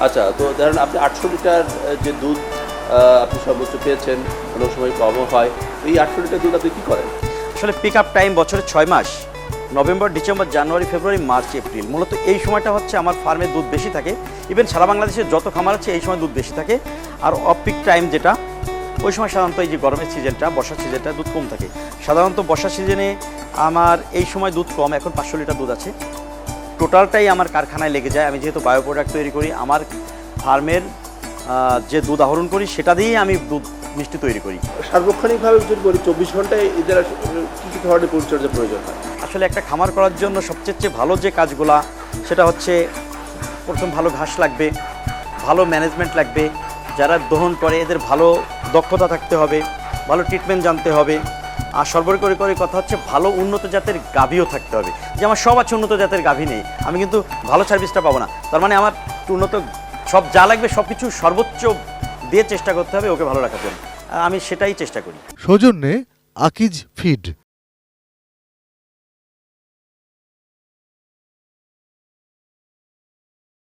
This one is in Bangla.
আচ্ছা, তো ধরেন আপনি 800 লিটার যে দুধ আপনি সর্বোচ্চ পেয়েছেন, কোনো সময় কমও হয়, এই 800 লিটার দুধ আপনি কী করেন? আসলে পিক আপ টাইম বছরের 6 মাস, নভেম্বর, ডিসেম্বর, জানুয়ারি, ফেব্রুয়ারি, মার্চ, এপ্রিল। মূলত এই সময়টা হচ্ছে আমার ফার্মে দুধ বেশি থাকে। ইভেন সারা বাংলাদেশের যত খামার আছে এই সময় দুধ বেশি থাকে। আর অফ পিক টাইম যেটা, ওই সময় সাধারণত এই যে গরমের সিজনটা, বর্ষার সিজনটা দুধ কম থাকে। সাধারণত বর্ষার সিজনে আমার এই সময় দুধ কম, এখন 500 লিটার দুধ আছে। টোটালটাই আমার কারখানায় লেগে যায়। আমি যেহেতু বায়ো প্রোডাক্ট তৈরি করি, আমার ফার্মের যে দুধ আহরণ করি সেটা দিয়েই আমি দুধ মিষ্টি তৈরি করি। সার্বক্ষণিকভাবে যদি বলি 24 ঘন্টায় এদের কী কী ধরনের পরিচর্যার প্রয়োজন হয়? আসলে একটা খামার করার জন্য সবচেয়ে ভালো যে কাজগুলা, সেটা হচ্ছে প্রথম ভালো ঘাস লাগবে, ভালো ম্যানেজমেন্ট লাগবে, যারা দহন করে এদের ভালো দক্ষতা থাকতে হবে, ভালো ট্রিটমেন্ট জানতে হবে। আর সর্বোপরি করে কথা হচ্ছে ভালো উন্নত জাতের গাভীও থাকতে হবে। যে আমার সব আছে, উন্নত জাতের গাভী নেই, আমি কিন্তু ভালো সার্ভিসটা পাবো না। তার মানে আমার উন্নত সব যা লাগবে সব কিছু সর্বোচ্চ দিয়ে চেষ্টা করতে হবে ওকে ভালো রাখার জন্য। আমি সেটাই চেষ্টা করি। সৌজন্যে আকিজ ফিড।